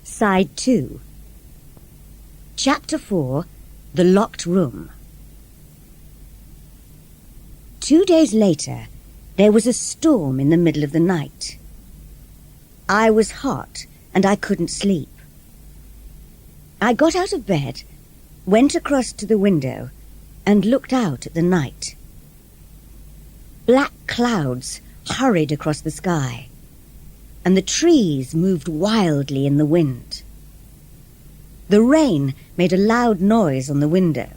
Side 2. Chapter 4. The Locked Room. 2 days later, there was a storm in the middle of the night. I was hot and I couldn't sleep. I got out of bed, went across to the window and looked out at the night. Black clouds hurried across the sky, and the trees moved wildly in the wind. The rain made a loud noise on the window.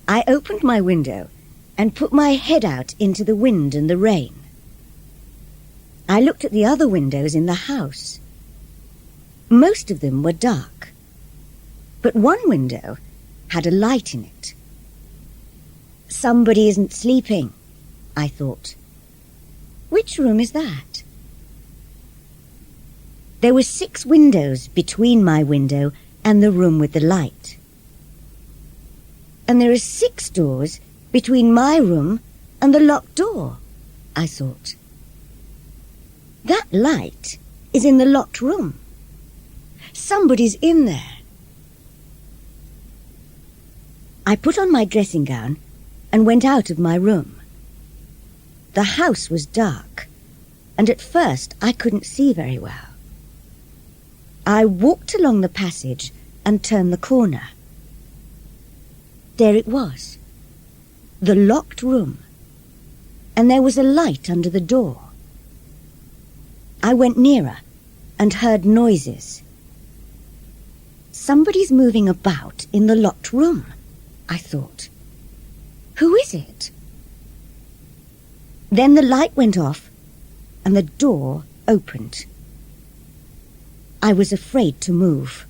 I opened my window and put my head out into the wind and the rain. I looked at the other windows in the house. Most of them were dark, but one window had a light in it. Somebody isn't sleeping, I thought. Which room is that? There were 6 windows between my window and the room with the light. And there are 6 doors between my room and the locked door, I thought. That light is in the locked room. Somebody's in there. I put on my dressing gown and went out of my room. The house was dark, and at first I couldn't see very well. I walked along the passage and turned the corner. There it was, the locked room, and there was a light under the door. I went nearer and heard noises. Somebody's moving about in the locked room, I thought. Who is it? Then the light went off and the door opened. I was afraid to move.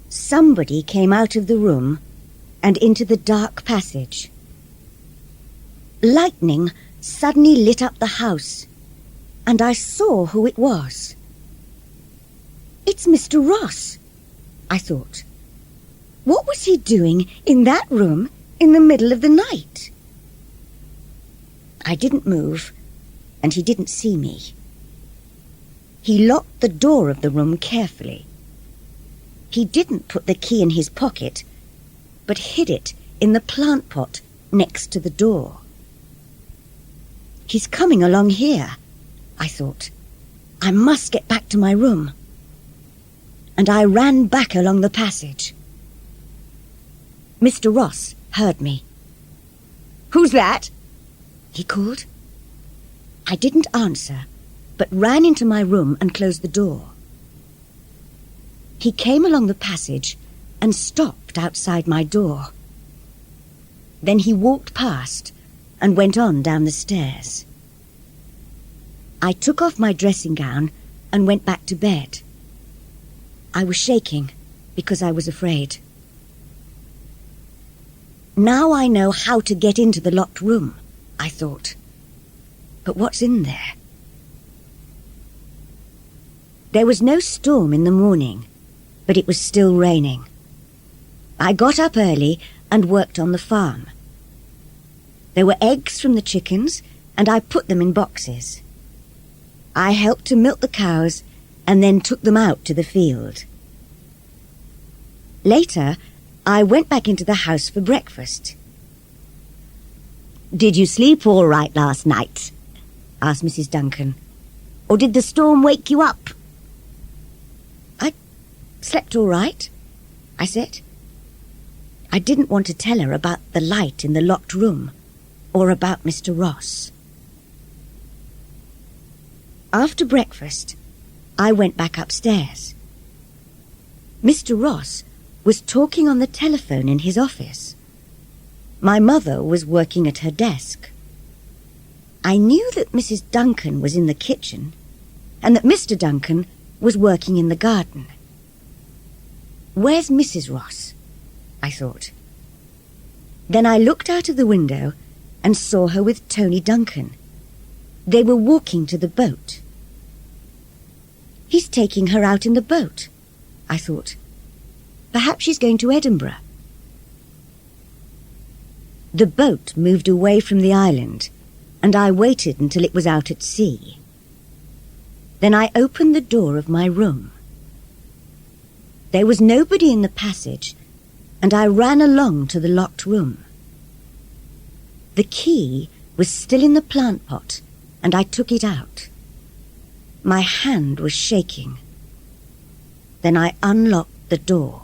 Somebody came out of the room and into the dark passage. Lightning suddenly lit up the house, and I saw who it was. It's Mr. Ross, I thought. What was he doing in that room in the middle of the night? I didn't move, and he didn't see me. He locked the door of the room carefully. He didn't put the key in his pocket, but hid it in the plant pot next to the door. He's coming along here, I thought. I must get back to my room. And I ran back along the passage. Mr. Ross heard me. "Who's that?" he called. I didn't answer, but ran into my room and closed the door. He came along the passage and stopped outside my door. Then he walked past and went on down the stairs. I took off my dressing gown and went back to bed. I was shaking because I was afraid. Now I know how to get into the locked room, I thought. But what's in there? There was no storm in the morning, but it was still raining. I got up early and worked on the farm. There were eggs from the chickens, and I put them in boxes. I helped to milk the cows and then took them out to the field. Later, I went back into the house for breakfast. "Did you sleep all right last night?" asked Mrs. Duncan. "Or did the storm wake you up?" "I slept all right," I said. I didn't want to tell her about the light in the locked room or about Mr. Ross. After breakfast, I went back upstairs. Mr. Ross was talking on the telephone in his office. My mother was working at her desk. I knew that Mrs. Duncan was in the kitchen and that Mr. Duncan was working in the garden. Where's Mrs. Ross? I thought. Then I looked out of the window and saw her with Tony Duncan. They were walking to the boat. He's taking her out in the boat, I thought. Perhaps she's going to Edinburgh. The boat moved away from the island, and I waited until it was out at sea. Then I opened the door of my room. There was nobody in the passage, and I ran along to the locked room. The key was still in the plant pot, and I took it out. My hand was shaking. Then I unlocked the door.